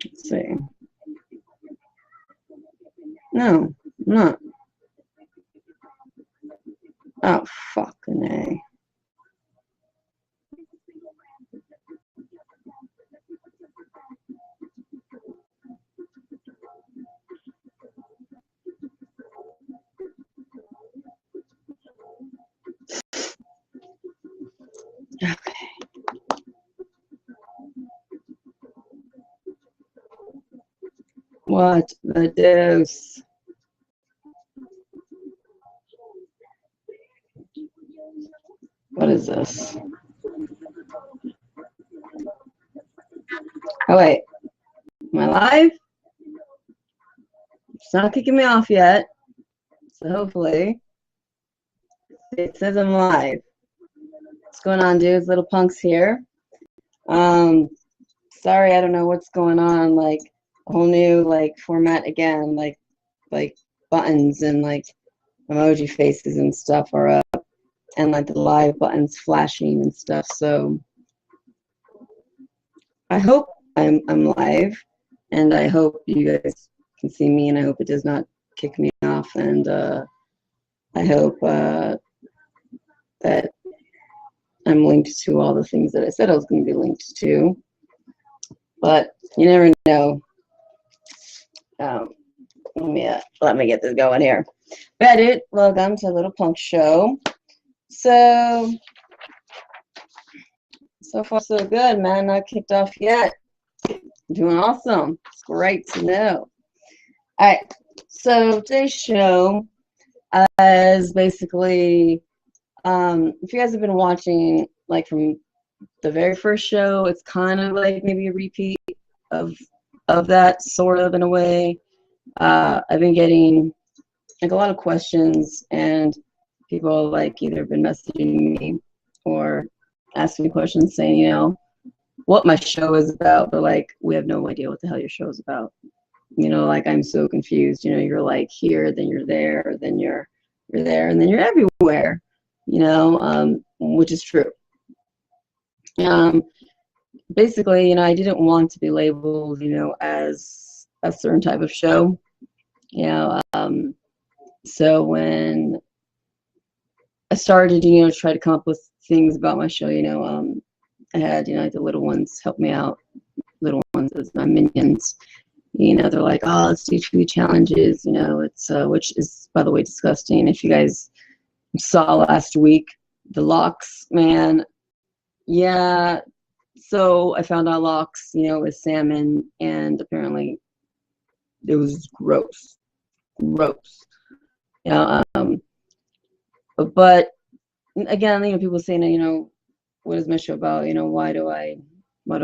Let's see. No, I'm not. Oh, fucking A. Okay. What the deuce? What is this? Oh, wait. Am I live? It's not kicking me off yet. So hopefully. It says I'm live. What's going on, dudes? Little Punks here. Sorry, I don't know what's going on. Like, a whole new, like, format again. Like buttons and, like, emoji faces and stuff are up. And, like, the live buttons flashing and stuff. So I hope I'm live, and I hope you guys can see me, and I hope it does not kick me off, and I hope that I'm linked to all the things that I said I was going to be linked to, but you never know. Let me get this going here. Bidchat, welcome to Little Punk Show. So far so good, man. Not kicked off yet. Doing awesome. It's great to know. All right. So today's show is basically, if you guys have been watching, like, from the very first show, it's kind of like maybe a repeat of that, sort of, in a way. I've been getting, like, a lot of questions, and people, like, either been messaging me or asking me questions saying, you know, what my show is about, but, like, we have no idea what the hell your show is about. You know, like, I'm so confused. You know, you're, like, here, then you're there, then you're there, and then you're everywhere, you know, which is true. Basically, you know, I didn't want to be labeled, you know, as a certain type of show, you know, so when I started, you know, to try to come up with things about my show, you know, I had, you know, like, the little ones help me out. Little ones as my minions. You know, they're like, oh, let's do food challenges. You know, it's which is, by the way, disgusting. If you guys saw last week, the lox, man. Yeah. So I found out lox, you know, with salmon, and apparently it was gross. Gross. You know, but again, you know, people saying, you know, what is my show about? You know, why do I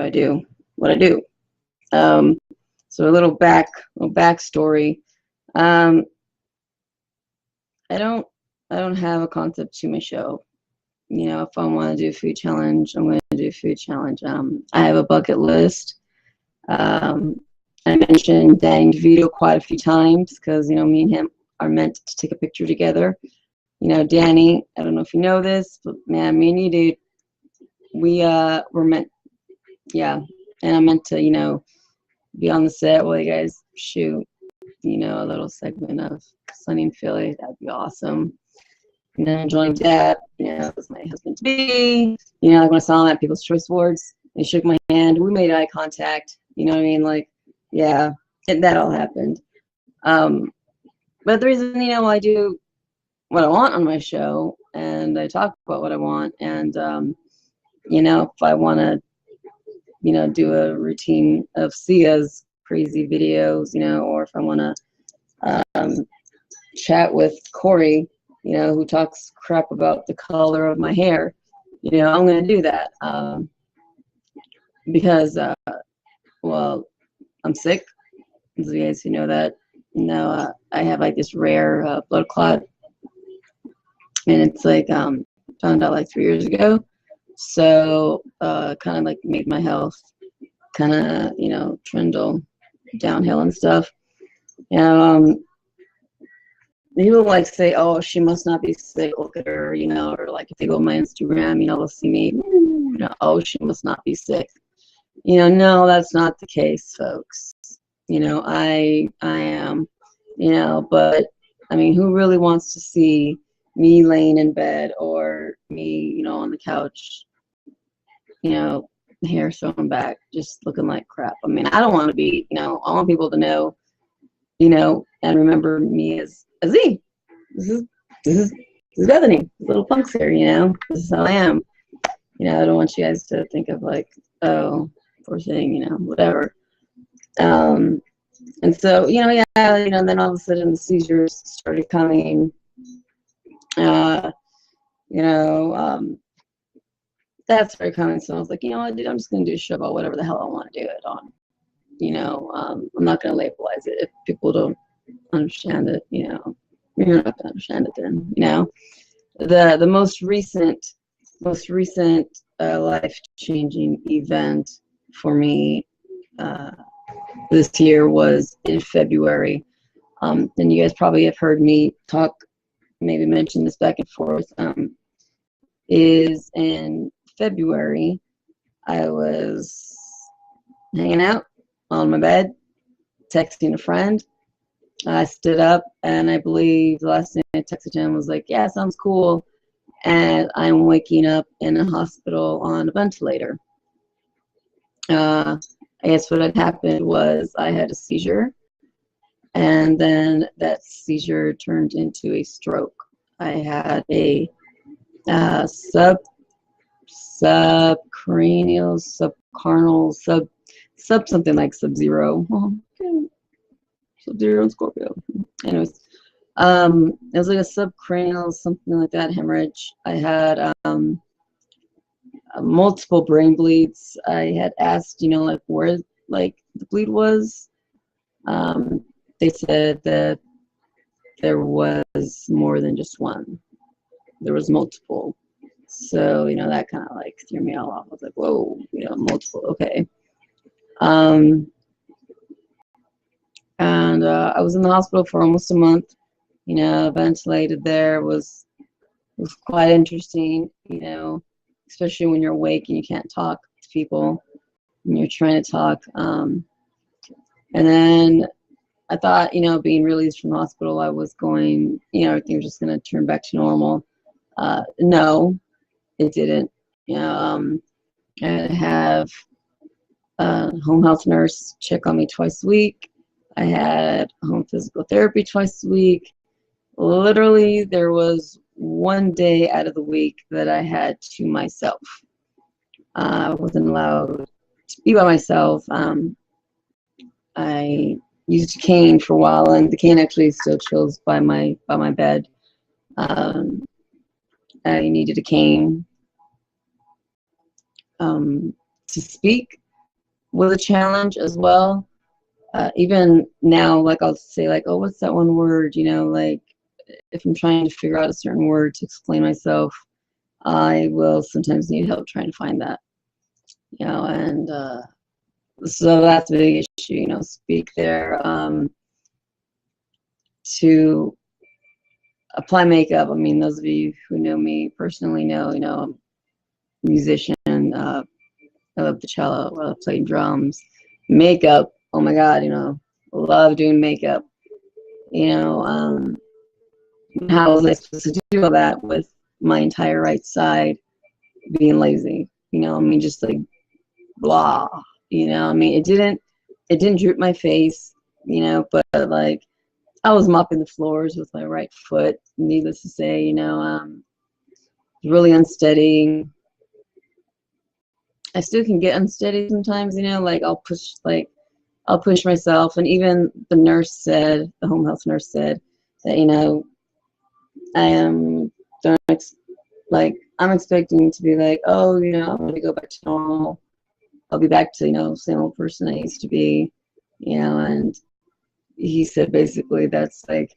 do what I do? So a little backstory. I don't have a concept to my show. You know, if I want to do a food challenge, I'm going to do a food challenge. I have a bucket list. I mentioned Danny DeVito quite a few times because, you know, me and him are meant to take a picture together. You know, Danny, I don't know if you know this, but man, me and you, dude, we're meant, yeah. And I'm meant to, you know, be on the set while you guys shoot, you know, a little segment of Sunny and Philly. That'd be awesome. And then Johnny Depp, you know, was my husband to be. You know, like when I saw him at People's Choice Awards, he shook my hand. We made eye contact. You know what I mean? Like, yeah, that all happened. But the reason, you know, I do what I want on my show, and I talk about what I want, and you know, if I want to, you know, do a routine of Sia's crazy videos, you know, or if I want to chat with Corey, you know, who talks crap about the color of my hair, you know, I'm going to do that because, well, I'm sick. As you guys who know that, you know, I have like this rare blood clot, and it's like found out like 3 years ago. So kind of like made my health kind of, you know, trundle downhill and stuff. People like say, oh, she must not be sick, look at her, you know, or like if they go on my Instagram, you know, they'll see me, you know, oh, she must not be sick. No, that's not the case, folks. I am, but I mean, who really wants to see me laying in bed or me, on the couch, you know, hair thrown back, just looking like crap? I mean, I don't want to be, I want people to know, and remember me as E. This is this is this is Bethany, little punks here, This is how I am. I don't want you guys to think of like, oh, poor thing, whatever. And so, then all of a sudden the seizures started coming. Uh, you know, um, that started coming. So I was like, you know what, dude, I'm just gonna do a show about whatever the hell I want to do it on. I'm not gonna labelize it. If people don't understand it, you're not gonna understand it then. The most recent life-changing event for me this year was in February. And you guys probably have heard me talk, maybe mention this back and forth. Is in February, I was hanging out on my bed, texting a friend. I stood up, and I believe the last thing I texted him was like, yeah, sounds cool. And I'm waking up in a hospital on a ventilator. I guess what had happened was I had a seizure, and then that seizure turned into a stroke. I had a subcranial, subcarnal, sub something like Sub-Zero. Sub-Zero and Scorpio. Anyways, it was like a subcranial, something like that, hemorrhage. I had multiple brain bleeds. I had asked, like where like the bleed was. They said that there was more than just one. There was multiple. So, that kind of like threw me all off. I was like, whoa, multiple, okay. And I was in the hospital for almost a month, ventilated there. Was quite interesting, especially when you're awake and you can't talk to people and you're trying to talk. And then I thought, being released from the hospital, I was going, everything was just going to turn back to normal. No, it didn't. I have a home health nurse check on me twice a week. I had home physical therapy twice a week. Literally, there was one day out of the week that I had to myself. I wasn't allowed to be by myself. I used a cane for a while, and the cane actually still chills by my bed. I needed a cane to speak was a challenge as well. Even now, like I'll say like, oh, what's that one word? Like if I'm trying to figure out a certain word to explain myself, I will sometimes need help trying to find that. And so that's a big issue. Speak there. To apply makeup. I mean, those of you who know me personally know, I'm a musician. I love the cello. I love playing drums. Makeup. Oh my God, love doing makeup. How was I supposed to do all that with my entire right side being lazy? I mean, just like blah. I mean, it didn't droop my face. But like I was mopping the floors with my right foot. Needless to say, really unsteady. I still can get unsteady sometimes. Like I'll push myself, and even the home health nurse said that I am I'm expecting to be like, oh, I'm going to go back to normal. I'll be back to same old person I used to be, and he said basically that's not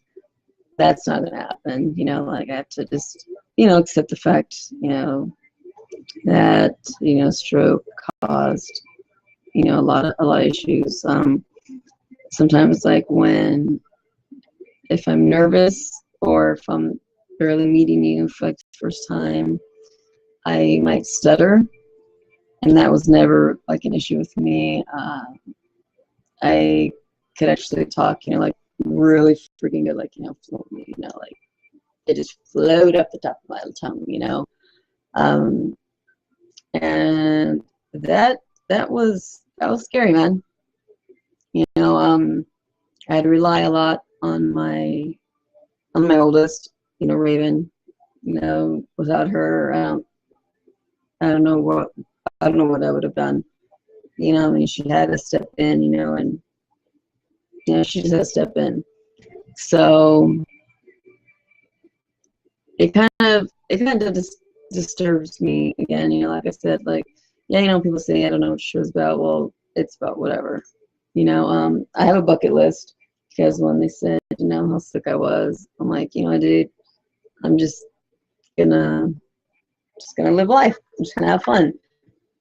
going to happen. Like I have to just accept the fact that stroke caused a lot of issues. Sometimes like if I'm nervous or if I'm barely meeting you for like the first time, I might stutter, and that was never like an issue with me. I could actually talk, like really freaking good, like, fluently, like it just flowed up the top of my tongue, and that was scary, man. I had to rely a lot on my oldest, Raven. Without her, I don't know what I would have done. I mean, she had to step in, and she just had to step in. So it kind of disturbs me again. Like I said, like, yeah, people say I don't know what the show's about. Well, it's about whatever. I have a bucket list because when they said, how sick I was, I'm like, dude, I'm just gonna live life. I'm just gonna have fun.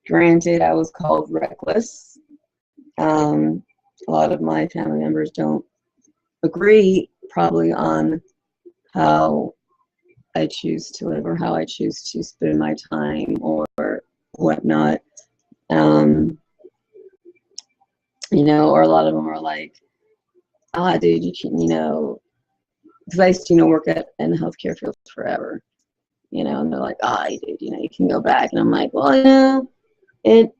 Granted, I was called reckless. A lot of my family members don't agree probably on how I choose to live or how I choose to spend my time or whatnot. Or a lot of them are like, dude, you can, because I used to, work in the healthcare field forever, and they're like, dude, you can go back. And I'm like, well, you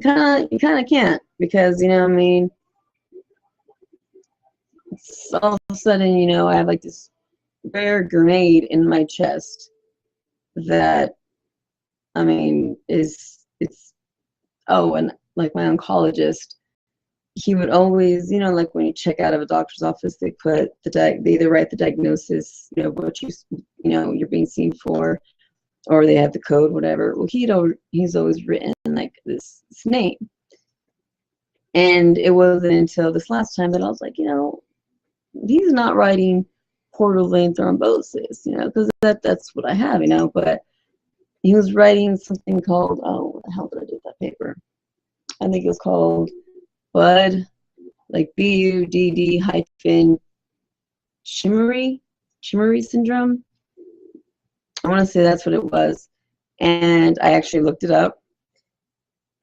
kind of can't, because, I mean, it's all of a sudden, I have like this rare grenade in my chest that, I mean, it's, and like my oncologist, he would always, like when you check out of a doctor's office, they put they either write the diagnosis, what you're being seen for, or they have the code, whatever. Well, he's always written like this name. And it wasn't until this last time that I was like, he's not writing portal vein thrombosis, because that's what I have, but he was writing something called, what the hell did I do with that paper? I think it was called BUD, like BUDD hyphen Shimmery syndrome. I want to say that's what it was. And I actually looked it up.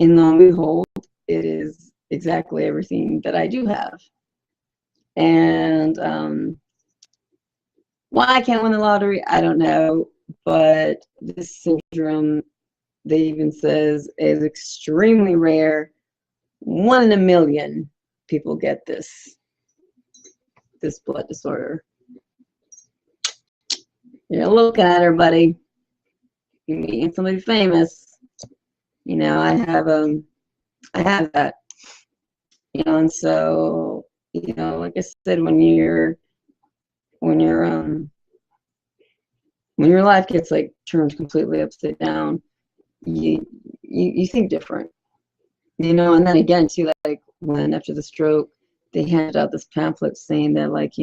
And lo and behold, it is exactly everything that I do have. And why I can't win the lottery, I don't know. But this syndrome, they even says, is extremely rare. 1 in a million people get this blood disorder. You're looking at her, buddy. You're meeting somebody famous. I have that. And so, like I said, when your life gets like turned completely upside down, you think different. And then again too, like when after the stroke, they handed out this pamphlet saying that, like,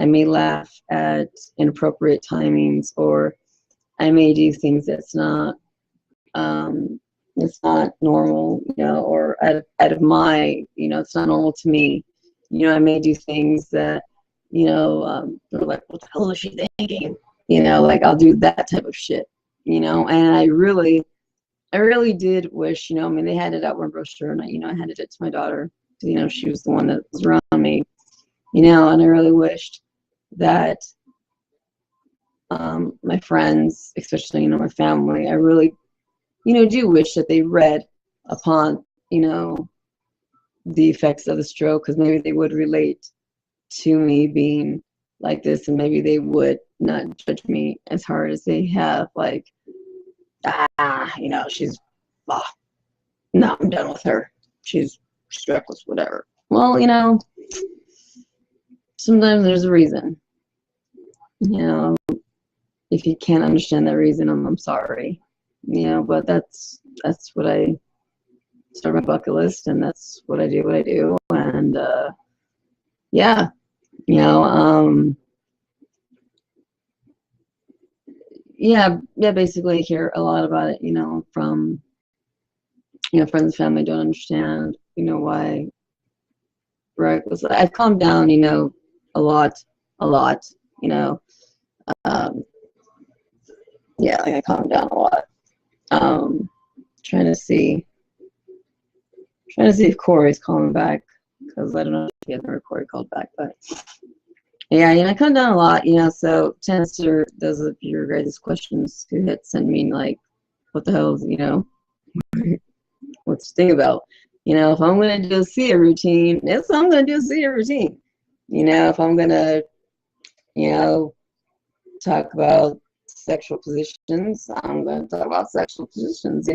I may laugh at inappropriate timings, or I may do things that's not it's not normal, or out of my, it's not normal to me. I may do things that, they're like, what the hell is she thinking? Like I'll do that type of shit, and I really did wish, I mean, they handed out one brochure, and I handed it to my daughter. She was the one that was around me, and I really wished that my friends, especially, my family, I really, do wish that they read upon, the effects of the stroke, because maybe they would relate to me being like this, and maybe they would not judge me as hard as they have, like, she's, no, I'm done with her. She's reckless, whatever. Well, sometimes there's a reason. If you can't understand that reason, I'm sorry. But that's what I start my bucket list, and that's what I do. And yeah, basically I hear a lot about it, from friends and family don't understand, why. Right? I've calmed down, a lot. Like I calmed down a lot. Trying to see if Corey's calling back, because I don't know if he hasn't recorded called back, but yeah, I come down a lot, so to answer those of your guys' questions who had sent me, like, what the hell is, what's the thing about? If I'm going to do a SIA routine, I'm going to do a SIA routine. If I'm going to, talk about sexual positions, I'm going to talk about sexual positions.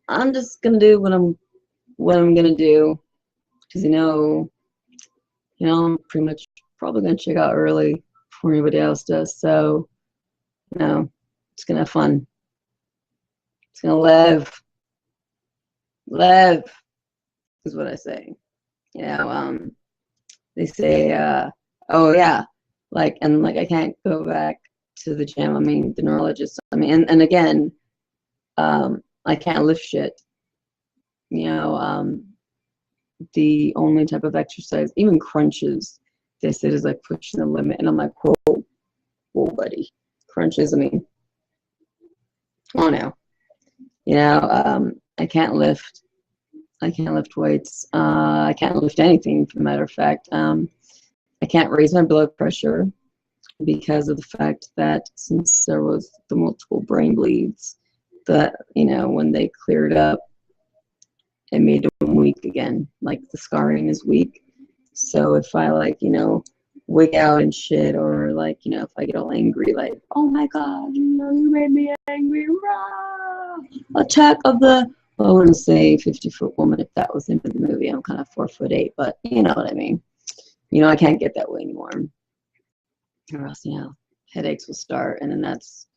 I'm just going to do what I'm going to do, because, I'm pretty much probably going to check out early before anybody else does. So, it's going to have fun. It's going to live. Live is what I say. They say, oh yeah, I can't go back to the gym. I mean, the neurologist, and again, I can't lift shit. The only type of exercise, even crunches, they said is like pushing the limit. And I'm like, whoa, buddy. Crunches, oh no. I can't lift. I can't lift weights. I can't lift anything, for the matter of fact. I can't raise my blood pressure because of the fact that since there was the multiple brain bleeds, that, when they cleared up, it made them weak again. Like, the scarring is weak. So if I, wig out and shit, or, if I get all angry, like, oh my God, you made me angry, rah! Attack of the, I wouldn't say 50-foot woman if that was into the movie. I'm kind of 4'8", but you know what I mean. I can't get that way anymore. Or else, headaches will start, and then that's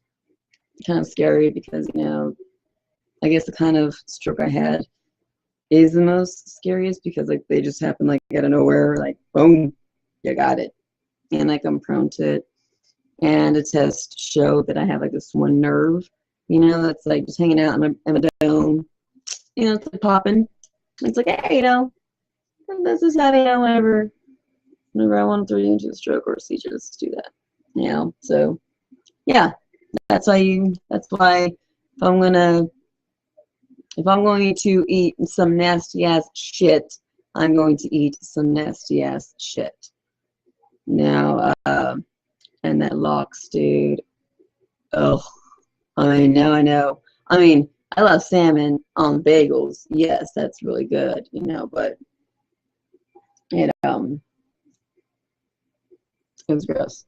kind of scary because, I guess the kind of stroke I had is the most scariest because, they just happen, out of nowhere, boom, you got it. And, I'm prone to it. And the tests show that I have, this one nerve, that's, just hanging out in a dome. It's, popping. It's hey, this is how, whenever I want to throw you into a stroke or a seizure, just do that. So, yeah, that's why if I'm going to eat some nasty ass shit, I'm going to eat some nasty ass shit. Now, and that lox, dude. Oh, now I know. I love salmon on bagels. Yes, that's really good, but it was gross.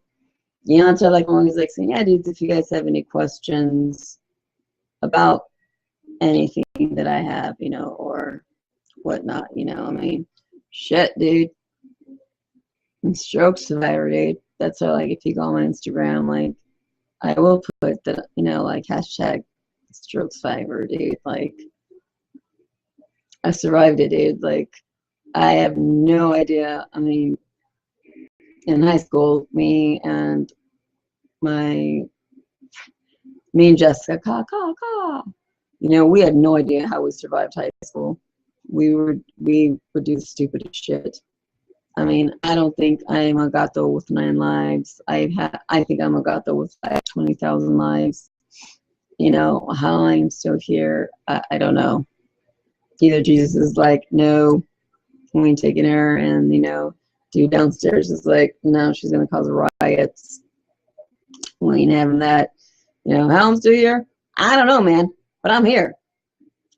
So I'm always saying, yeah, dudes, if you guys have any questions about anything that I have, or whatnot, shit, dude. I'm stroke survivor, dude. That's why, if you go on my Instagram, I will put the, hashtag stroke survivor, dude. I survived it, dude. I have no idea. In high school, me and Jessica, we had no idea how we survived high school. We would do the stupidest shit. I don't think I am a gato with 9 lives. I think I'm a gato with 20,000 lives. How I'm still here, I don't know. Either Jesus is no, we ain't taking her, and dude downstairs is no, she's gonna cause riots. We ain't having that. How I'm still here, I don't know, man, but I'm here.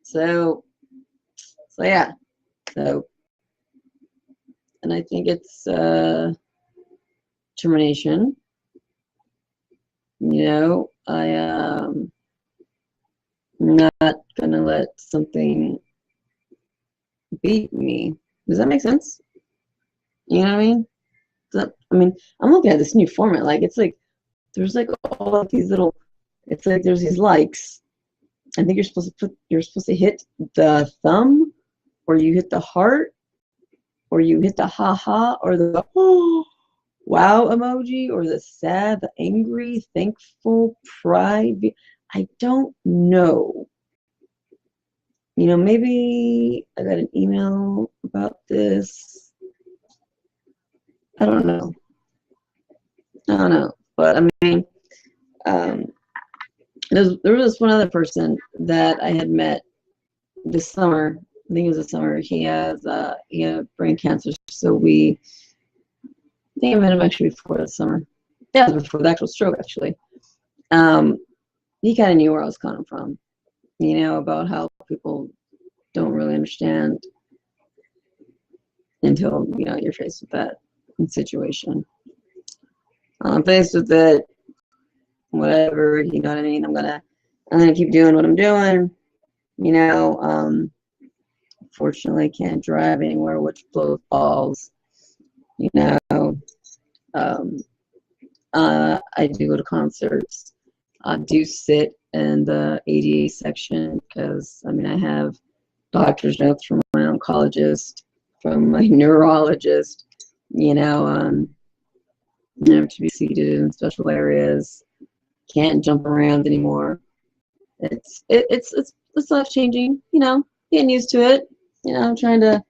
So yeah. So, and I think it's termination. I'm not gonna let something beat me. Does that make sense? You know what I mean? I'm looking at this new format. It's there's all of these little. It's there's these likes. I think you're supposed to hit the thumb, or you hit the heart, or you hit the ha, or the oh, wow emoji, or the sad, the angry, thankful, pride. I don't know. Maybe I got an email about this. I don't know. But There was one other person that I had met this summer. I think it was this summer. He had brain cancer. So I think I met him actually before the summer. Yeah, it was before the actual stroke, actually. He kind of knew where I was coming from, about how people don't really understand until, you're faced with that situation. I'm faced with it, whatever, you know what I mean? I'm gonna keep doing what I'm doing, fortunately can't drive anywhere, which blows balls, I do go to concerts. I do sit in the ADA section because, I have doctor's notes from my oncologist, from my neurologist, never to be seated in special areas. Can't jump around anymore. It's life changing, getting used to it. Trying to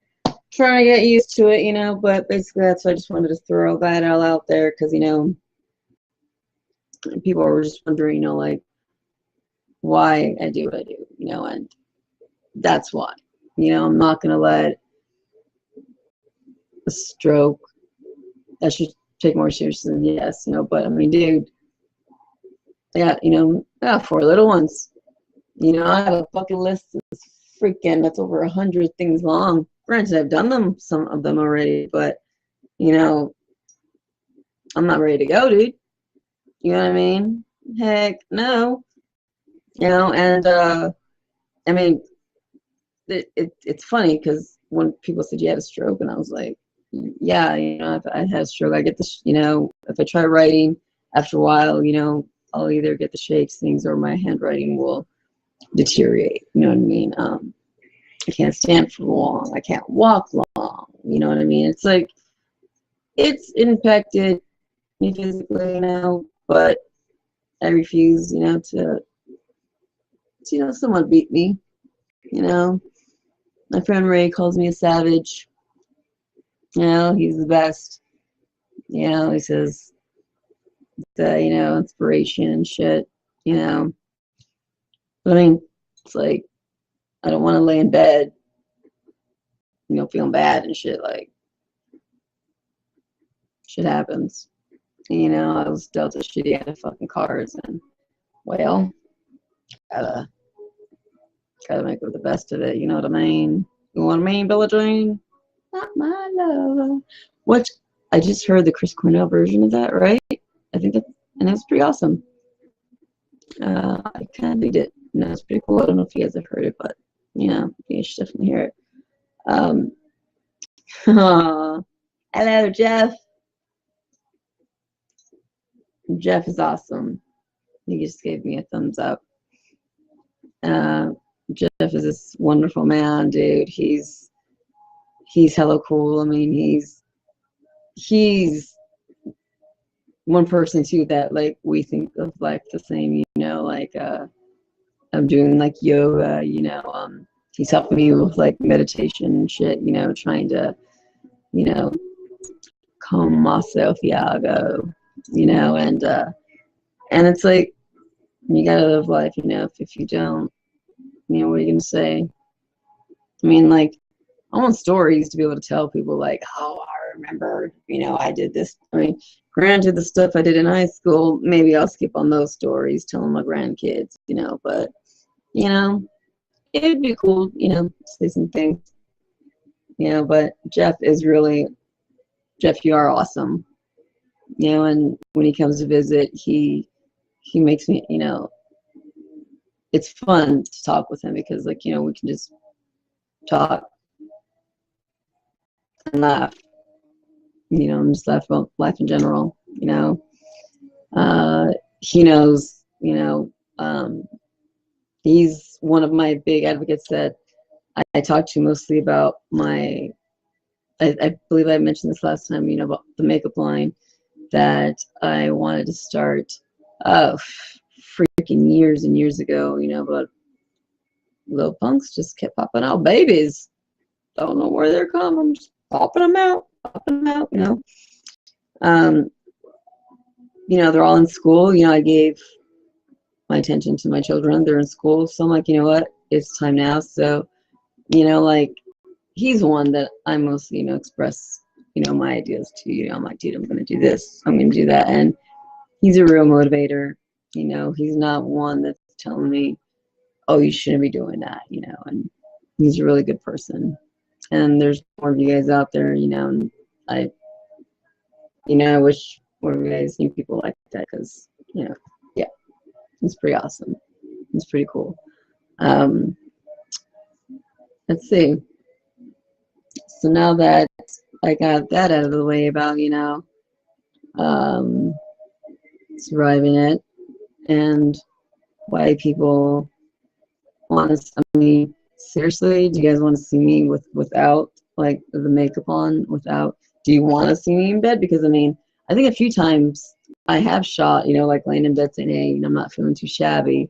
get used to it, but basically that's why I just wanted to throw that all out there because, people were just wondering, like, why I do what I do, and that's why. I'm not going to let a stroke, I should take more seriously than yes, but dude, I got 4 little ones. I have a bucket list that's over 100 things long. Granted, I've done some of them already, but, I'm not ready to go, dude. You know what I mean? Heck no. And it's funny because when people said you had a stroke, and I was like, yeah, if I had a stroke, I get this, if I try writing, after a while, I'll either get the shakes, things, or my handwriting will deteriorate. You know what I mean? I can't stand for long. I can't walk long. You know what I mean? It's like, it's impacted me physically, but I refuse, to someone beat me. My friend Ray calls me a savage. He's the best. He says the, inspiration and shit, But it's like, I don't want to lay in bed, feeling bad and shit. Like, shit happens. I was dealt a shitty hand of fucking cards, and, well, gotta make the best of it. You know what I mean? You know what I mean, Billie Jean? Not my love. Which I just heard the Chris Cornell version of that, right? I think and it's pretty awesome. I kind of dig it. It's pretty cool. I don't know if you guys have heard it, but you should definitely hear it. Hello, Jeff. Jeff is awesome. He just gave me a thumbs up. Jeff is this wonderful man, dude. He's hella cool. He's one person too that, like, we think of like the same, like I'm doing like yoga, he's helping me with like meditation and shit, trying to, calm myself, Iago, and it's like, you gotta live life, if you don't, what are you gonna say? Like, I want stories to be able to tell people, like, oh, I remember, I did this. Granted, the stuff I did in high school, maybe I'll skip on those stories, telling my grandkids, but, it'd be cool, say some things, but Jeff, you are awesome, and when he comes to visit, he makes me, it's fun to talk with him because, like, we can just talk and laugh, and just laugh about life in general, he knows, he's one of my big advocates that I talk to mostly about I believe I mentioned this last time, about the makeup line that I wanted to start freaking years and years ago, but little punks just kept popping out babies. Don't know where they're coming, just popping them out, they're all in school. I gave my attention to my children. They're in school, so I'm like, you know what, it's time now. So, you know, like, he's one that I mostly, you know, express, you know, my ideas to. You know, I'm like, dude, I'm gonna do this, I'm gonna do that, and he's a real motivator. You know, he's not one that's telling me, oh, you shouldn't be doing that. You know, and he's a really good person. And there's more of you guys out there, you know, and I, you know, I wish more of you guys knew people like that, because, you know, yeah, it's pretty awesome. It's pretty cool. Um, let's see. So now that I got that out of the way about, you know, um, surviving it and why people want to see me, seriously, do you guys want to see me without like the makeup on, without, do you want to see me in bed? Because I mean, I think a few times I have shot, you know, like laying in bed saying, hey, you know, I'm not feeling too shabby,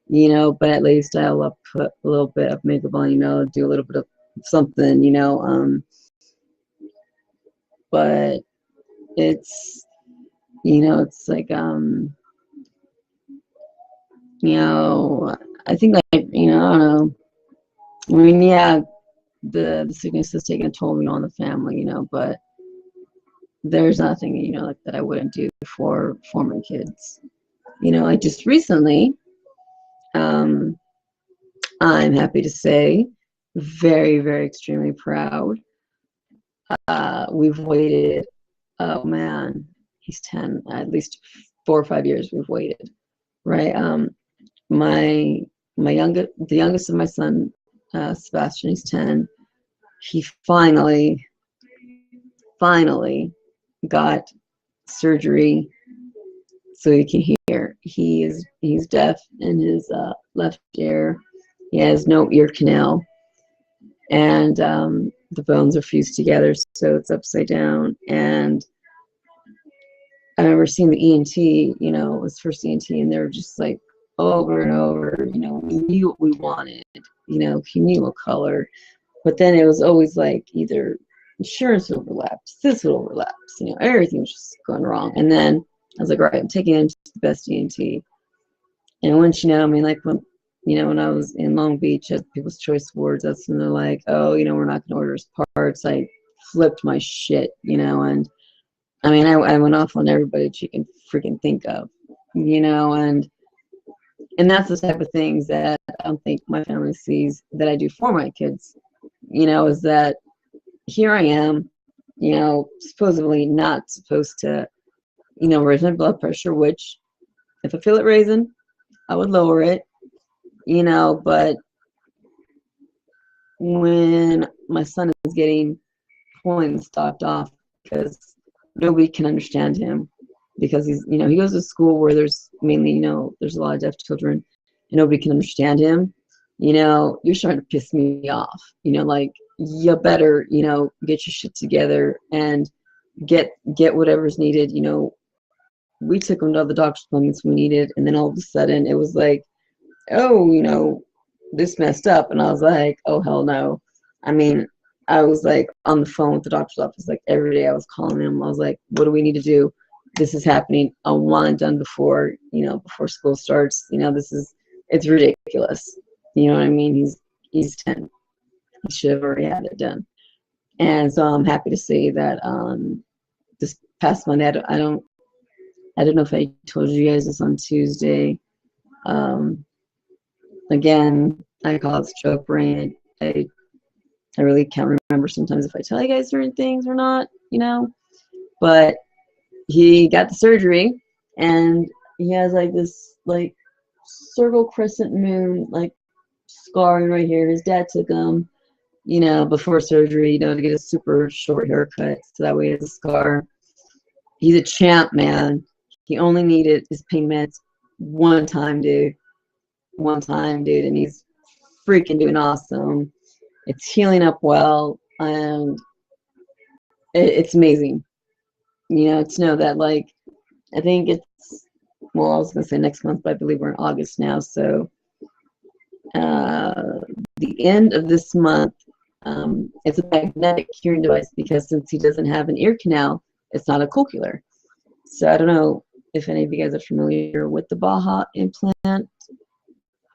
you know, but at least I'll put a little bit of makeup on, you know, do a little bit of something, you know, but it's, you know, it's like, you know, I think like, you know, I don't know. I mean, yeah, the sickness has taken a toll, you know, on the family, you know, but there's nothing, you know, like that I wouldn't do for my kids. You know, I just recently, um, I'm happy to say, very, very extremely proud. We've waited, oh man, he's 10, at least 4 or 5 years we've waited, right? My the youngest of my son, Sebastian, he's 10. He finally got surgery so he can hear. He's deaf in his left ear. He has no ear canal, and the bones are fused together, so it's upside down. And I remember seeing the ENT, you know, his first ENT, and they were just like over and over, you know, we knew what we wanted, you know, he knew what color, but then it was always like either insurance overlaps, this overlaps, you know, everything was just going wrong. And then I was like, all right, I'm taking him to the best ENT. And once, you know, I mean, like when, you know, when I was in Long Beach at People's Choice Awards, that's when they're like, oh, you know, we're not going to order his parts. I flipped my shit, you know, and I mean, I went off on everybody that you can freaking think of, you know, and that's the type of things that I don't think my family sees that I do for my kids, you know, is that here I am, you know, supposedly not supposed to, you know, raise my blood pressure, which if I feel it raising, I would lower it, you know, but when my son is getting points stopped off because nobody can understand him, because he's, you know, he goes to school where there's mainly, you know, there's a lot of deaf children and nobody can understand him, you know, you're starting to piss me off, you know, like, you better, you know, get your shit together and get whatever's needed, you know. We took him to all the doctor's appointments we needed, and then all of a sudden it was like, oh, you know, this messed up. And I was like, oh, hell no. I mean, I was like on the phone with the doctor's office, like every day I was calling him. I was like, what do we need to do? This is happening. I want it done before, you know, before school starts. You know, it's ridiculous. You know what I mean? He's 10. He should have already had it done. And so I'm happy to say that this past Monday, I don't know if I told you guys this on Tuesday. Again, I call it stroke brain. I really can't remember sometimes if I tell you guys certain things or not, you know. But he got the surgery, and he has like this like circle crescent moon like scarring right here. His dad took him, you know, before surgery, you know, to get a super short haircut, so that way he has a scar. He's a champ, man. He only needed his pain meds one time, dude. One time, dude, and he's freaking doing awesome. It's healing up well, and it's amazing, you know, to know that, like, I think it's, well, I was gonna say next month, but I believe we're in August now, so the end of this month, it's a magnetic hearing device, because since he doesn't have an ear canal, it's not a cochlear. So I don't know if any of you guys are familiar with the Baha implant.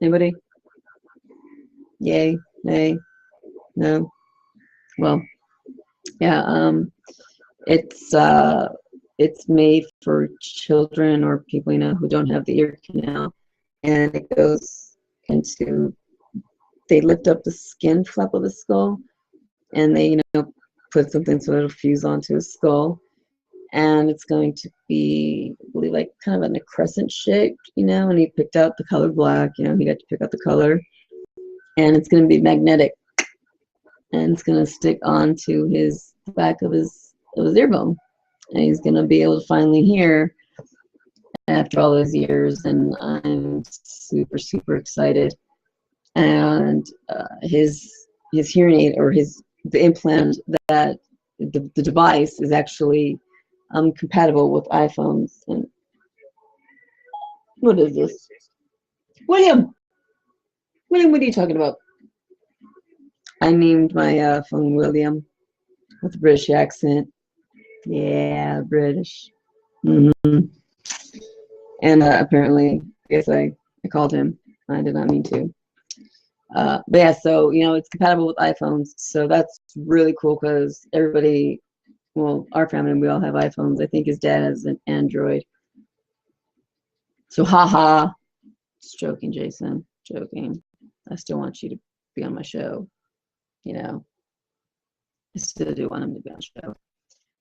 Anybody? Yay, nay, no? Well, yeah, it's made for children or people, you know, who don't have the ear canal, and it goes into, they lift up the skin flap of the skull, and they, you know, put something so it'll fuse onto his skull, and it's going to be, I believe, like kind of in a crescent shape, you know, and he picked out the color black, you know, he got to pick out the color, and it's going to be magnetic, and it's going to stick onto his back of his ear bone, and he's going to be able to finally hear after all those years, and I'm super, super excited. And his hearing aid, or the implant, that the device is actually compatible with iPhones. And what is this? William, what are you talking about? I named my phone William with a British accent. Yeah, British. And apparently, I guess I called him. I did not mean to. But yeah, so, you know, it's compatible with iPhones. So that's really cool because everybody, well, our family, we all have iPhones. I think his dad has an Android. So, haha. Just joking, Jason. Joking. I still want you to be on my show. You know, I still do want him to be on the show.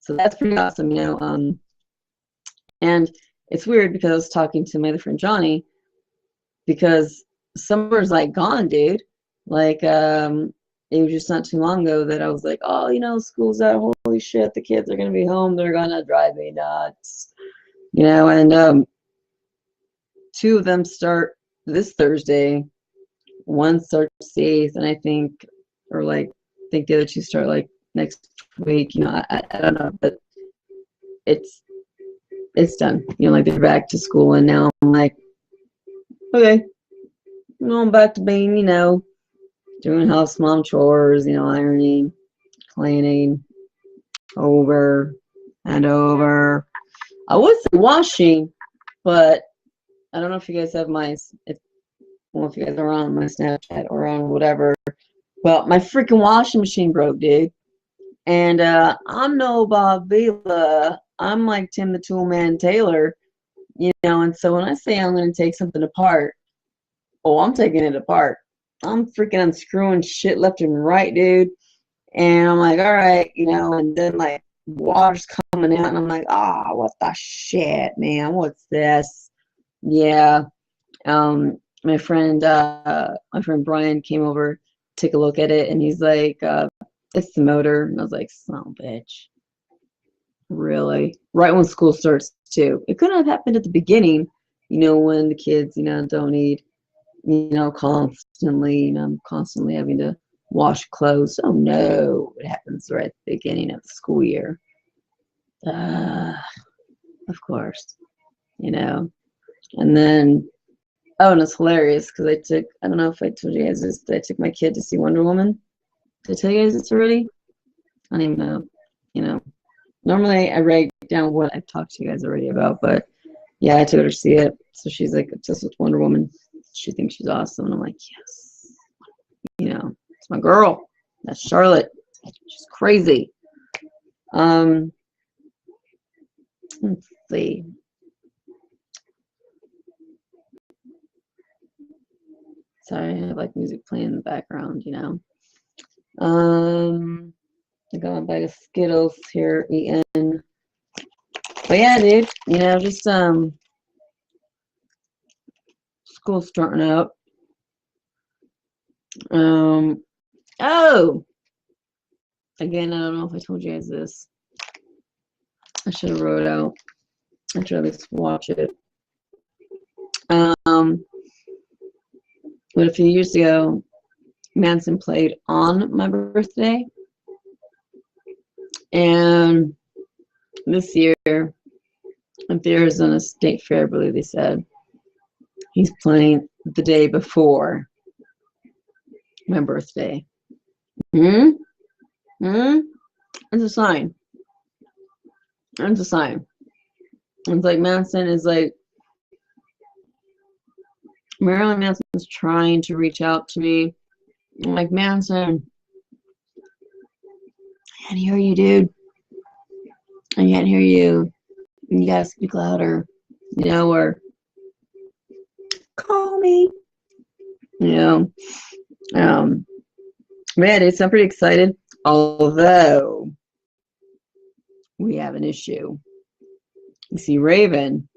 So that's pretty awesome, you know. And it's weird because I was talking to my other friend Johnny, because summer's like gone, dude. Like, it was just not too long ago that I was like, oh, you know, school's out. Holy shit, the kids are gonna be home. They're gonna drive me nuts, you know. And two of them start this Thursday. One starts the 8th, and I think, or like, I think the other two start like next week. You know, I don't know, but it's done. You know, like they're back to school, and now I'm like, okay, no, I'm back to being, you know, doing house mom chores, you know, ironing, cleaning, over and over. I would say washing, but I don't know if you guys have my, well, if you guys are on my Snapchat or on whatever. Well, my freaking washing machine broke, dude. And I'm no Bob Vila. I'm like Tim the Toolman Taylor, you know. And so when I say I'm going to take something apart, oh, I'm taking it apart. I'm freaking unscrewing shit left and right, dude. And I'm like, all right, you know, and then like water's coming out, and I'm like, ah, what the shit, man? What's this? Yeah. My friend Brian came over, take a look at it, and he's like, it's the motor. And I was like, son of a bitch. Really? Right when school starts too. It couldn't have happened at the beginning, you know, when the kids, you know, don't need, you know, constantly, you know, constantly having to wash clothes. Oh no, it happens right at the beginning of the school year. Of course, you know. And then, oh, and it's hilarious because I don't know if I told you guys this, I took my kid to see Wonder Woman. Did I tell you guys this already? I don't even know, you know. Normally I write down what I've talked to you guys already about, but yeah, I took her to see it. So she's like obsessed with Wonder Woman. She thinks she's awesome, and I'm like, yes, you know, it's my girl. That's Charlotte. She's crazy. Let's see. Sorry, I have like music playing in the background, you know. I got my bag of Skittles here eating. But yeah, dude, you know, just school's starting out. Oh, again, I don't know if I told you guys this. I should have wrote it out. I should at least watch it. But a few years ago, Manson played on my birthday, and this year at the Arizona State Fair, I believe they said, he's playing the day before my birthday. It's a sign. It's a sign. It's like Manson is like, Marilyn Manson's trying to reach out to me. I'm like, Manson, I can't hear you, dude. I can't hear you. You gotta speak louder, you know, or call me, you know. Man, it's, I'm pretty excited. Although we have an issue. You see, Raven.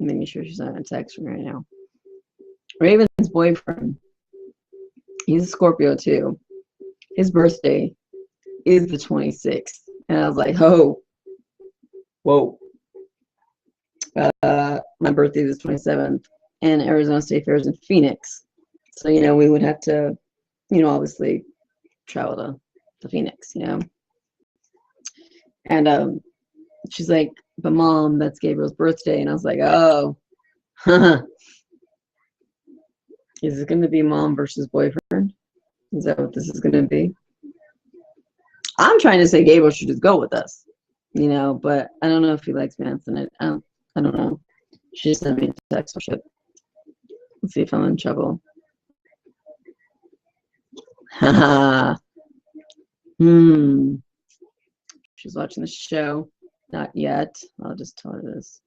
Making sure she's not gonna text me right now. Raven's boyfriend. He's a Scorpio too. His birthday is the 26th, and I was like, oh, whoa. My birthday is the 27th, and Arizona State Fair is in Phoenix. So, you know, we would have to, you know, obviously travel to Phoenix, you know. And she's like, but Mom, that's Gabriel's birthday. And I was like, oh, is it going to be mom versus boyfriend? Is that what this is going to be? I'm trying to say Gabriel should just go with us, you know, but I don't know if he likes Manson. I don't know. She just sent me a text or shit. Let's see if I'm in trouble. Haha. She's watching the show. Not yet. I'll just tell her this.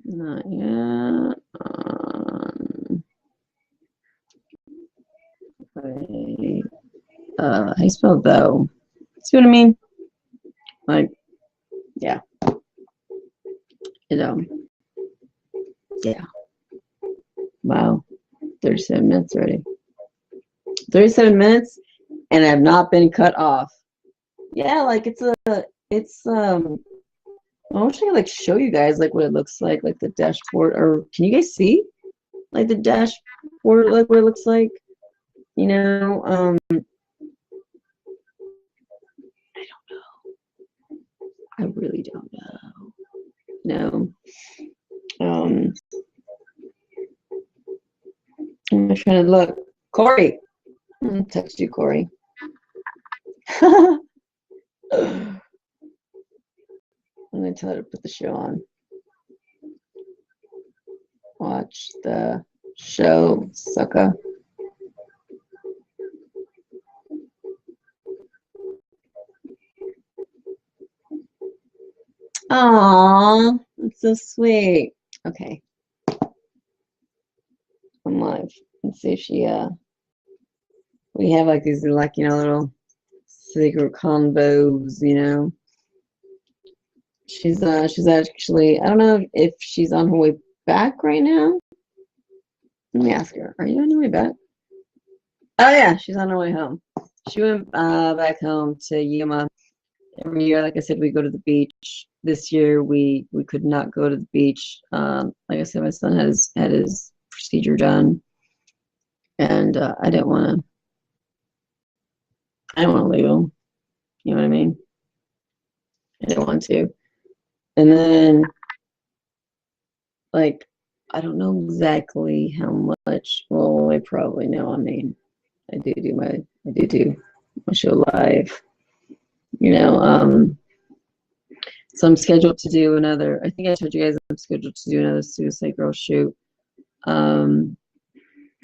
Not yet. How you spell though? See what I mean? Like, yeah. You know. Yeah. Wow. 37 minutes already. 37 minutes, and I've not been cut off. Yeah, like it's I wish I could like show you guys like what it looks like the dashboard, or can you guys see like the dashboard, like what it looks like? You know, I don't know. I really don't know. No. I'm trying to look. Corey. I'm gonna text you, Corey. I'm gonna tell her to put the show on. Watch the show, sucker. Aww, that's so sweet. Okay. I'm live. Let's see if she we have like these like, you know, little secret combos, you know. She's actually, I don't know if she's on her way back right now. Let me ask her. Are you on your way back? Oh yeah, she's on her way home. She went back home to Yuma. Every year, like I said, we go to the beach. This year we could not go to the beach. Like I said, my son had his procedure done, and I didn't want to leave him. You know what I mean? I didn't want to. And then, like, I don't know exactly how much. Well, I probably know. I mean, I do my show live. You know, so I'm scheduled to do another. I think I told you guys I'm scheduled to do another Suicide Girl shoot.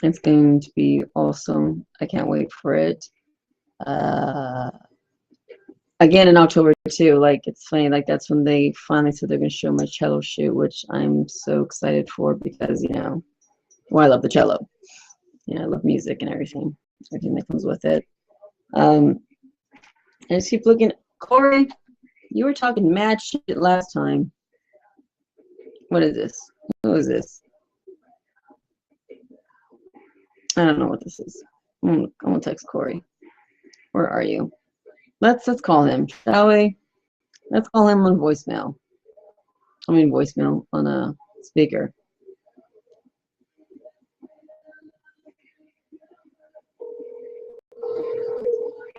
It's going to be awesome. I can't wait for it. Again in October too. Like, it's funny. Like, that's when they finally said they're going to show my cello shoot, which I'm so excited for because, you know, well, I love the cello. You know, I love music and everything that comes with it. And I just keep looking. Corey, you were talking mad shit last time. What is this? Who is this? I don't know what this is. I'm gonna text Corey. Where are you? Let's call him, shall we? Let's call him on voicemail. I mean voicemail on a speaker.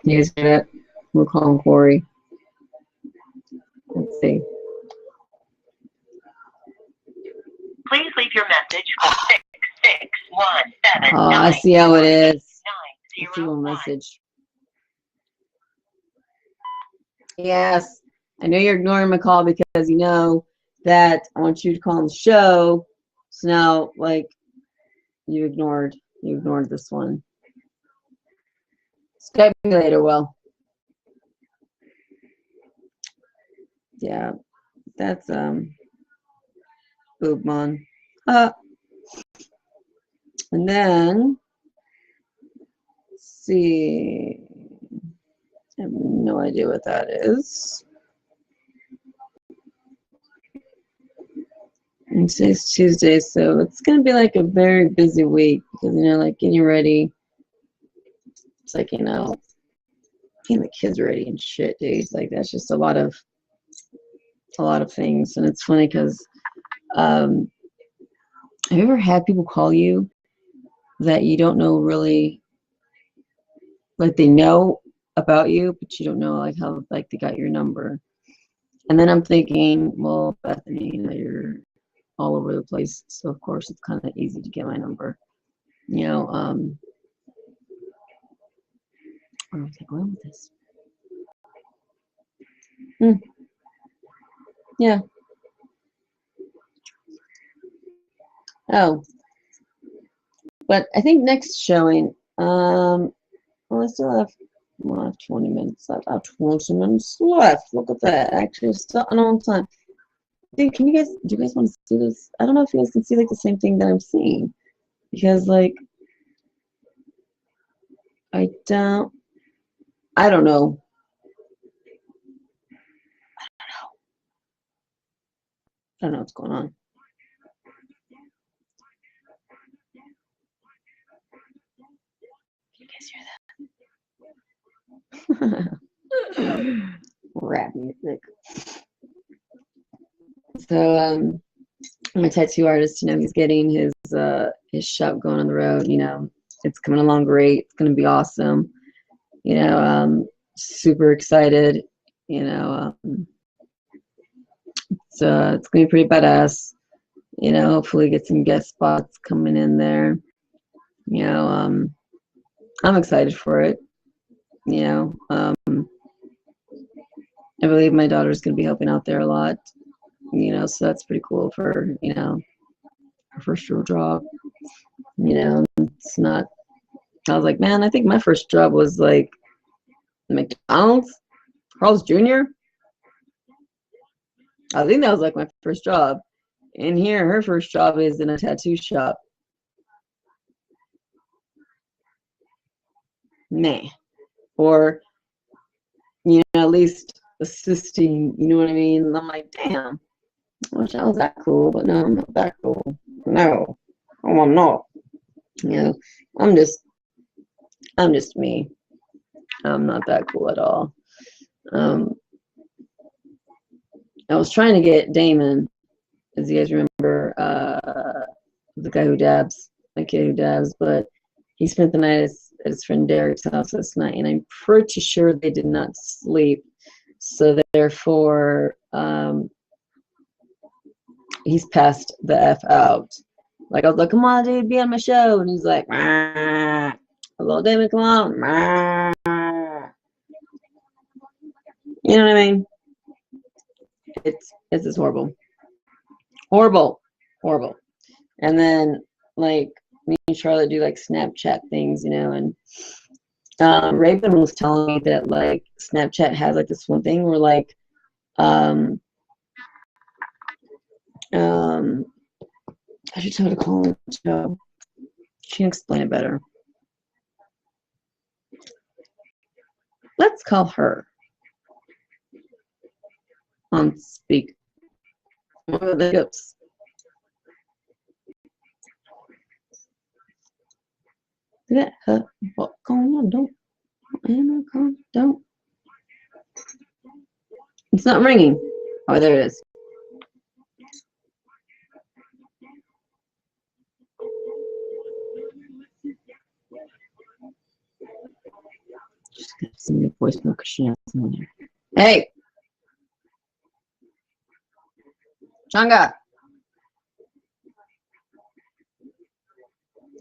You guys get it? We're calling Corey. Let's see. Please leave your message for 6617. Oh, I see how it is. Let's see one message. Yes, I know you're ignoring my call because you know that I want you to call on the show. So now, like, you ignored this one. Skype me later, Will. Yeah, that's Boobmon. And then let's see. I have no idea what that is. And today's Tuesday, so it's gonna be like a very busy week because you know, like getting ready. It's like, you know, getting the kids ready and shit, dude. Like that's just a lot of things. And it's funny because have you ever had people call you that you don't know really, like they know about you, but you don't know like how like they got your number? And then I'm thinking, well, Bethany, you know, you're all over the place, so of course it's kind of easy to get my number. You know, where was I going with this? Yeah. Oh, but I think next showing, well, I still have, well, I have 20 minutes left. I have 20 minutes left. Look at that. Actually, it's still a long time. Dude, do you guys want to see this? I don't know if you guys can see like the same thing that I'm seeing. Because like, I don't know. I don't know what's going on. Can you guys hear that? Rap music. So, my tattoo artist, you know, he's getting his shop going on the road. You know, it's coming along great. It's gonna be awesome. You know, super excited. You know, so it's gonna be pretty badass. You know, hopefully get some guest spots coming in there. You know, I'm excited for it. You know, I believe my daughter's gonna be helping out there a lot. You know, so that's pretty cool for, you know, her first real job. You know, it's not. I was like, man, I think my first job was like McDonald's, Carl's Jr. I think that was like my first job. And here, her first job is in a tattoo shop. Man. Or, you know, at least assisting, you know what I mean? And I'm like, damn, I wish I was that cool, but no, I'm not that cool. No, oh, I'm not. You know, I'm just me. I'm not that cool at all. I was trying to get Damon, as you guys remember, the guy who dabs, the kid who dabs, but he spent the night at his friend Derek's house last night, and I'm pretty sure they did not sleep. So therefore, he's passed the F out. Like I was like, come on, dude, be on my show, and he's like, hello, Damon, come on, you know what I mean? It's just horrible. Horrible. And then like me and Charlotte do like Snapchat things, you know, and Raven was telling me that like Snapchat has like this one thing where like I should tell her to call the show. She can explain it better. Let's call her on speak. Oh, the hiccups. Let her walk on, don't. It's not ringing. Oh, there it is. Just gonna send me a voicemail because she has someone here. Hey, Changa.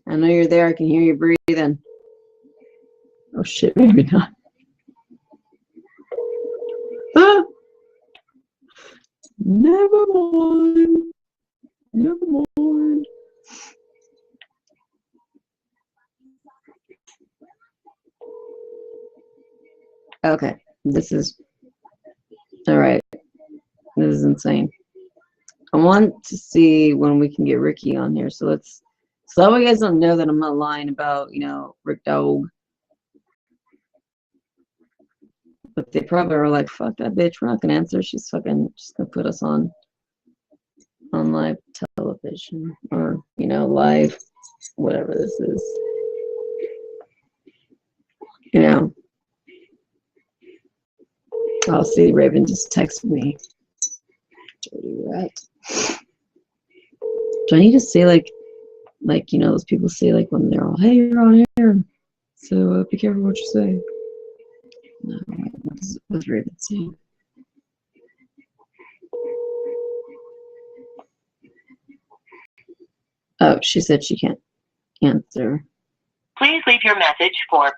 I know you're there. I can hear you breathing. Oh shit, maybe not. Never mind. Never mind. Okay, this is all right. This is insane. I want to see when we can get Ricky on here. So let's. So that way you guys don't know that I'm not lying about, you know, Rick Dog. But they probably are like, fuck that bitch. We're not gonna answer. She's fucking just gonna put us on live television or, you know, live whatever this is. You know. I'll see. Raven just texted me. Dirty rat. Do I need to say like you know, those people say like when they're all, hey, you're on air, so be careful what you say. No, what's Raven saying? Oh, she said she can't answer. Please leave your message for.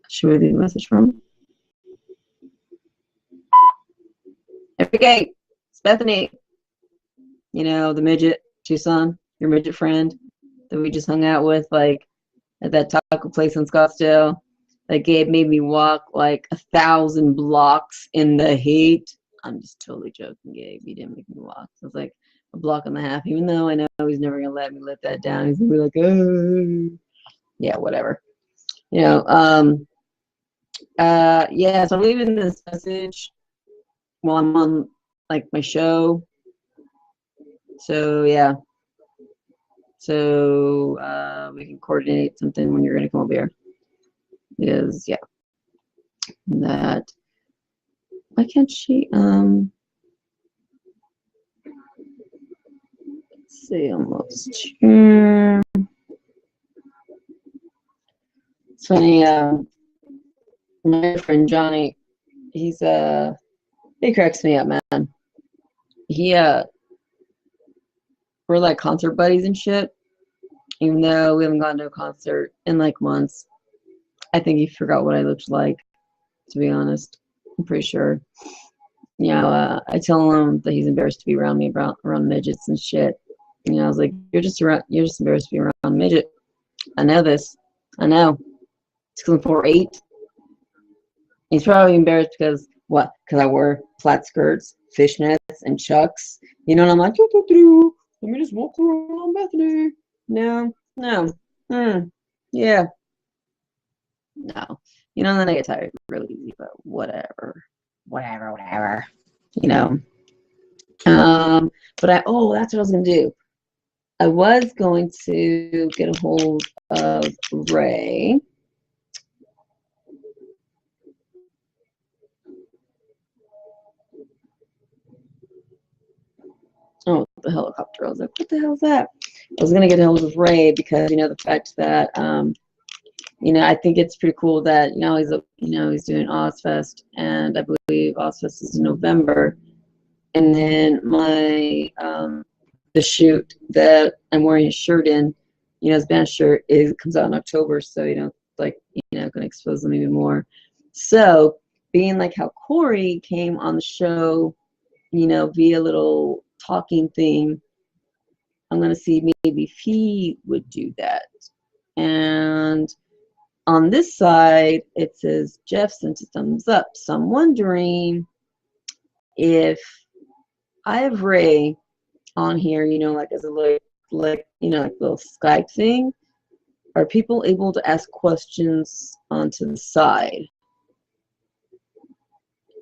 Should we leave a message from? Okay, it's Bethany. You know, the midget, Tucson, your midget friend that we just hung out with, like, at that taco place in Scottsdale. That Gabe made me walk like 1,000 blocks in the heat. I'm just totally joking, Gabe. He didn't make me walk. It was like a block and a half, even though I know he's never gonna let me let that down. He's gonna be like, oh, yeah, whatever. You know, yeah, so I'm leaving this message while I'm on like my show. So yeah. So we can coordinate something when you're gonna come over here. Because yeah. That why can't she let's see almost here. It's funny, my friend Johnny, he cracks me up, man. We're like concert buddies and shit. Even though we haven't gone to a concert in like months. I think he forgot what I looked like, to be honest. I'm pretty sure. You know, I tell him that he's embarrassed to be around me, around midgets and shit. You know, I was like, you're just embarrassed to be around a midget. I know this. I know. It's because I'm 4'8". He's probably embarrassed because what? Because I wear flat skirts, fishnets, and chucks. You know, and I'm like, let me just walk around Bethany. No. Yeah. No. You know, and then I get tired really easy, but whatever. You know. But that's what I was gonna do. I was going to get a hold of Ray. Oh, the helicopter. I was like, what the hell is that? I was gonna get a hold of Ray because, you know, the fact that you know, I think it's pretty cool that, you know, he's doing Ozfest, and I believe Ozfest is in November. And then my the shoot that I'm wearing his shirt in, you know, his band shirt, comes out in October, so, you know, like, you know, gonna expose them even more. So being like how Corey came on the show, you know, via little talking thing, I'm gonna see maybe if he would do that. And on this side, it says Jeff sent a thumbs up. So I'm wondering if I have Ray on here, you know, like as a like you know, like little Skype thing. Are people able to ask questions onto the side?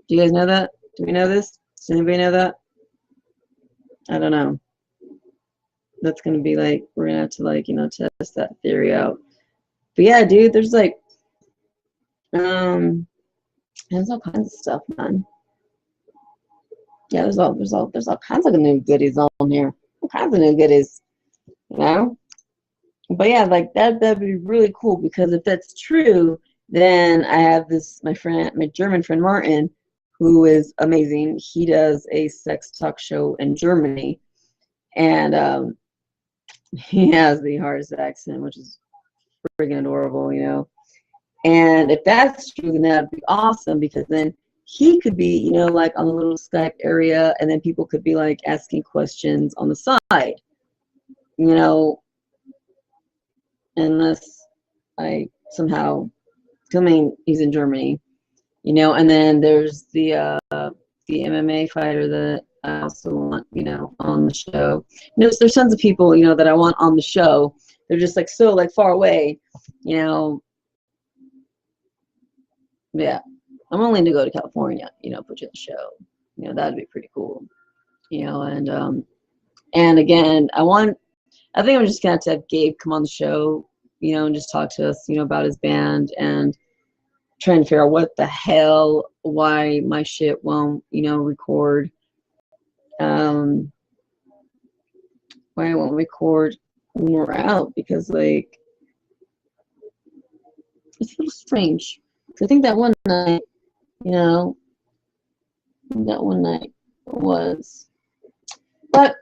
Do you guys know that? Do we know this? Does anybody know that? I don't know. That's gonna be like, we're gonna have to, like, you know, test that theory out. But yeah, dude, there's like there's all kinds of stuff, man. Yeah, there's all kinds of new goodies on here. All kinds of new goodies, you know. But yeah, like that'd be really cool, because if that's true, then I have my German friend Martin, who is amazing. He does a sex talk show in Germany, and he has the hardest accent, which is friggin' adorable, you know. And if that's true, then that'd be awesome, because then he could be, you know, like on the little Skype area, and then people could be like asking questions on the side, you know, unless I somehow, I mean, he's in Germany, you know, and then there's the MMA fighter that I also want, you know, on the show. You know, so there's tons of people, you know, that I want on the show. They're just like so like far away, you know. Yeah, I'm willing to go to California, you know, put you on the show. You know, that'd be pretty cool. You know, and again, I think I'm just gonna have to have Gabe come on the show, you know, and just talk to us, you know, about his band and trying to figure out what the hell, why my shit won't, you know, record. Why I won't record when we're out, because like it's a little strange. I think that one night, you know, that one night was. But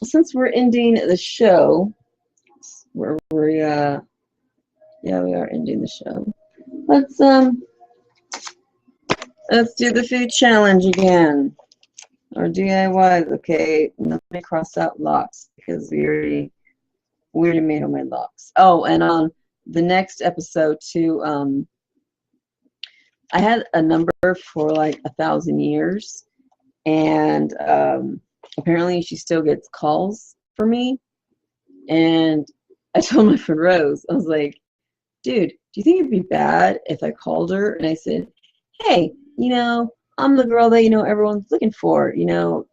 since we're ending the show, yeah, we are ending the show. Let's do the food challenge again. Or DIY. Okay, let me cross out locks because we already made all my locks. Oh, and on the next episode too, I had a number for like 1,000 years, and apparently she still gets calls for me. And I told my friend Rose, I was like, dude, do you think it'd be bad if I called her and I said, hey, you know, I'm the girl that, you know, everyone's looking for, you know,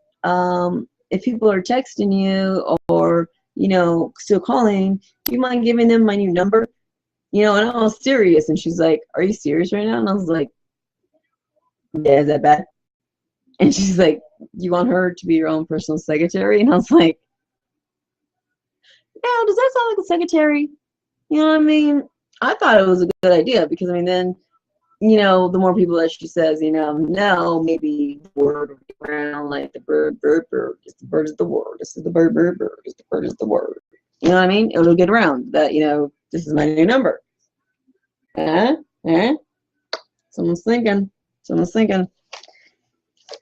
if people are texting you or, you know, still calling, do you mind giving them my new number? You know, and I was serious. And she's like, are you serious right now? And I was like, yeah, is that bad? And she's like, you want her to be your own personal secretary? And I was like, yeah, does that sound like a secretary? You know what I mean? I thought it was a good idea because, I mean, then, you know, the more people that she says, you know, no, maybe the word will get around like the bird, bird, bird. It's the bird is the word. This is the bird, bird, bird. It's the bird is the word. You know what I mean? It'll get around that, you know, this is my new number. Someone's thinking. Someone's thinking.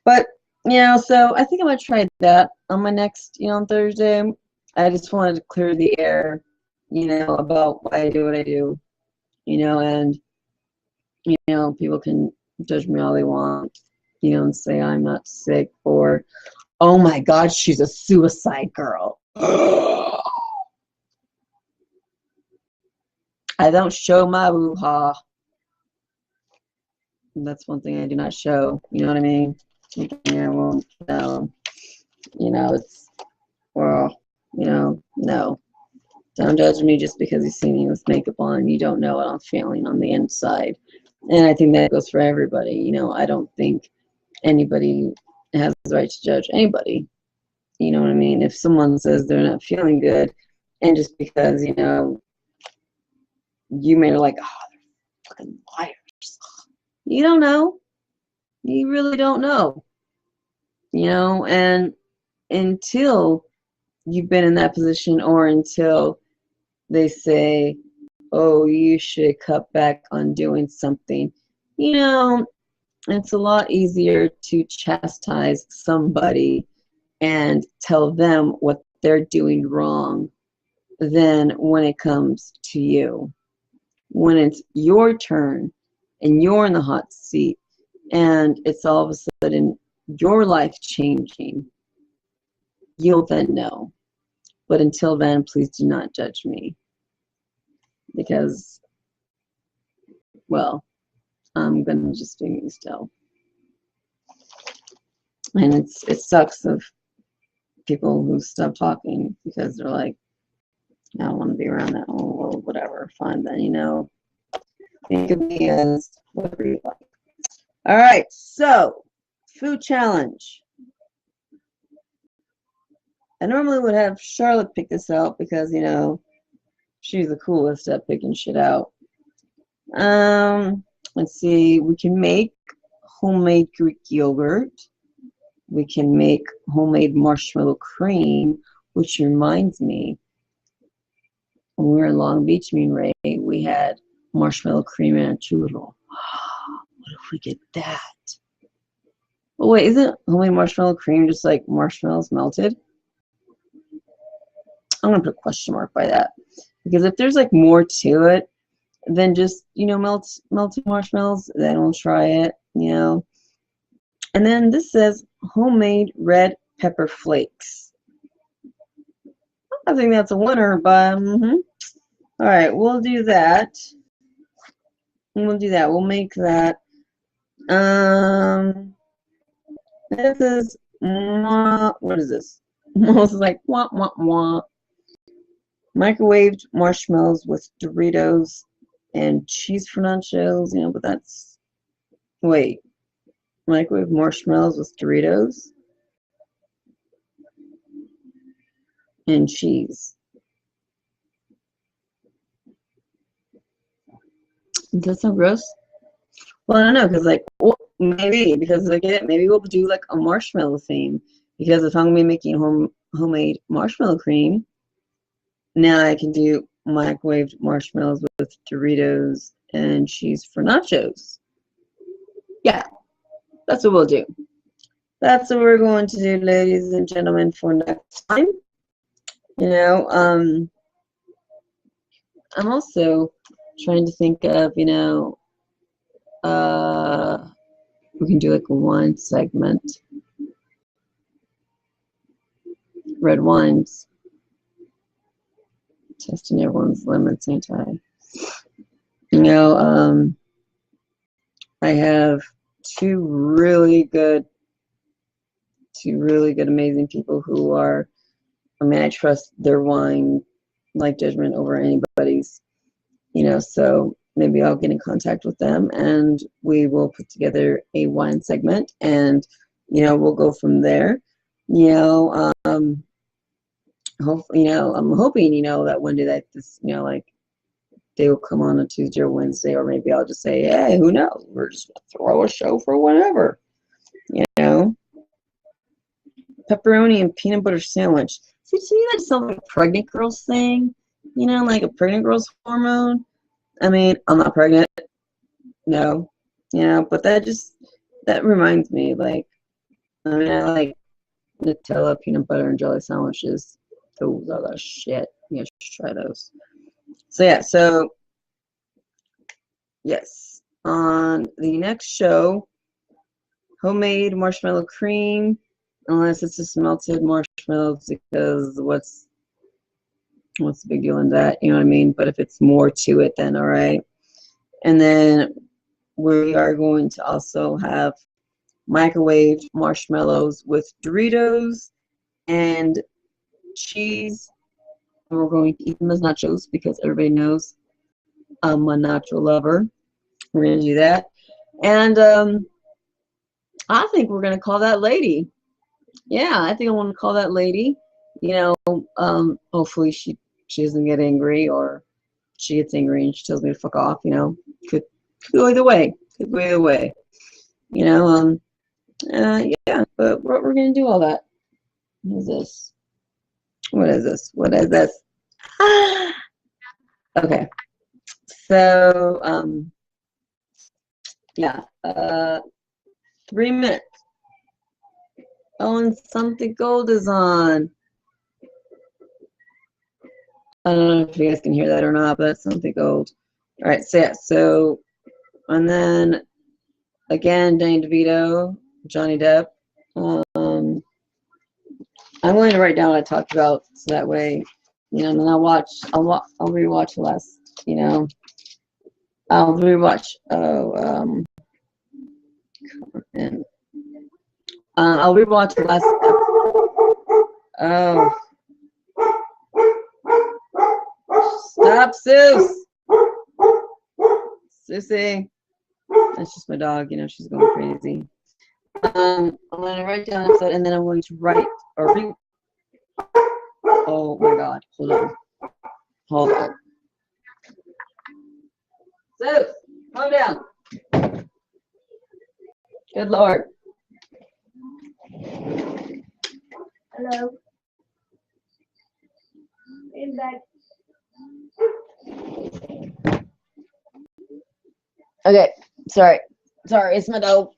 But, you know, so I think I'm going to try that on my next, you know, on Thursday. I just wanted to clear the air, you know, about why I do what I do, you know, and, you know, people can judge me all they want, you know, and say I'm not sick or, oh my God, she's a suicide girl. I don't show my woo-ha. That's one thing I do not show. You know what I mean? Yeah, well, no. You know, it's, well, you know, no. Don't judge me just because you see me with makeup on. You don't know what I'm feeling on the inside. And I think that goes for everybody. You know, I don't think anybody has the right to judge anybody. You know what I mean? If someone says they're not feeling good, and just because, you know, you may be like, oh, they're fucking liars. You don't know. You really don't know. You know, and until you've been in that position or until they say, oh, you should cut back on doing something, you know, it's a lot easier to chastise somebody and tell them what they're doing wrong than when it comes to you. When it's your turn and you're in the hot seat and it's all of a sudden your life changing, you'll then know. But until then, please do not judge me. Because, well, I'm going to just be me still. And it sucks of people who stop talking because they're like, I don't want to be around that. Oh, well, whatever. Fine then, you know. Think of me as whatever you like. All right, so food challenge. I normally would have Charlotte pick this out because, you know, she's the coolest at picking shit out. Let's see. We can make homemade Greek yogurt. We can make homemade marshmallow cream, which reminds me, when we were in Long Beach, me and Ray, we had marshmallow cream and churro. What if we get that? But wait, isn't homemade marshmallow cream just like marshmallows melted? I'm gonna put a question mark by that. Because if there's like more to it than just, you know, melted marshmallows, then we'll try it, you know. And then this says homemade red pepper flakes. I think that's a winner, but all right, we'll do that. We'll do that. We'll make that. This is what is this? Almost like wah wah wah. Microwaved marshmallows with Doritos and cheese for nachos. You know, but that's wait. Microwave marshmallows with Doritos and cheese. Does that sound gross? Well, I don't know, because like, well, maybe, because look at it, maybe we'll do like a marshmallow theme. Because if I'm gonna be making homemade marshmallow cream, now I can do microwaved marshmallows with Doritos and cheese for nachos. Yeah, that's what we'll do. That's what we're going to do, ladies and gentlemen, for next time. You know, I'm also trying to think of, you know, we can do like one segment. Red wines. Testing everyone's limits, ain't I? You know, I have two really good, amazing people who are, I mean, I trust their wine like judgment over anybody's, you know, so maybe I'll get in contact with them and we will put together a wine segment and, you know, we'll go from there. You know, hopefully, you know, I'm hoping, you know, that one day that this, you know, like they will come on a Tuesday or Wednesday, or maybe I'll just say, hey, who knows? We're just gonna throw a show for whatever, you know. Pepperoni and peanut butter sandwich. See, to me, that sounds like a pregnant girl's thing, you know, like a pregnant girl's hormone. I mean, I'm not pregnant, no, you know, but that reminds me, like, I mean, I like Nutella, peanut butter, and jelly sandwiches. Those are the shit. You should try those. So, yeah, so, yes, on the next show, homemade marshmallow cream, unless it's just melted marshmallows, because what's the big deal in that, you know what I mean? But if it's more to it, then all right. And then we are going to also have microwaved marshmallows with Doritos and cheese. And we're going to eat them as nachos because everybody knows I'm a nacho lover. We're going to do that. And I think we're going to call that lady. Yeah, I think I want to call that lady. You know, hopefully she doesn't get angry, or she gets angry and she tells me to fuck off, you know. Could go either way. Could go either way. You know, yeah, but we're going to do all that. What is this? What is this? What is this? Okay. So, yeah, 3 minutes. Oh, and something gold is on. I don't know if you guys can hear that or not, but something gold. All right, so yeah, so, and then again, Danny DeVito, Johnny Depp. I'm going to write down what I talked about, so that way, you know, and then I'll rewatch the last, you know, I'll rewatch. I'll rewatch the last. Oh, stop, Seuss. Sissy. That's just my dog, you know, she's going crazy. I'm going to write down episode, and then I'm going to write or read. Oh my God, hold on. Hold on. Seuss, calm down. Good Lord. Hello. In back. Okay, sorry, it's my dog.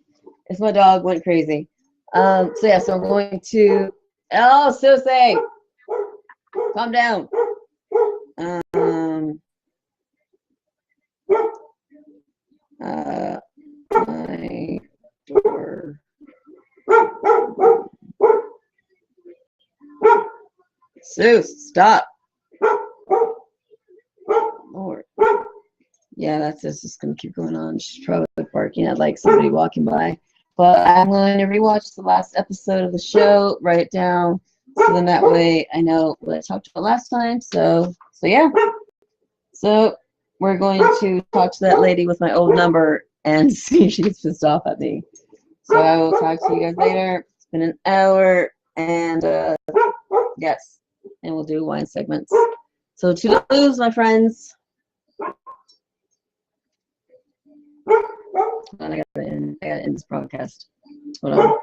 It's my dog went crazy. So yeah, so I'm going to. Oh, Susie, calm down. My door. Zeus, stop. Lord. Yeah, that's just gonna keep going on. She's probably barking at like somebody walking by. But I'm going to rewatch the last episode of the show, write it down, so then that way I know what I talked about last time. So yeah. So we're going to talk to that lady with my old number and see if she gets pissed off at me. So I will talk to you guys later. It's been an hour, and yes, and we'll do wine segments. So toodaloo, my friends. Hold on, I gotta end this broadcast. Hold on.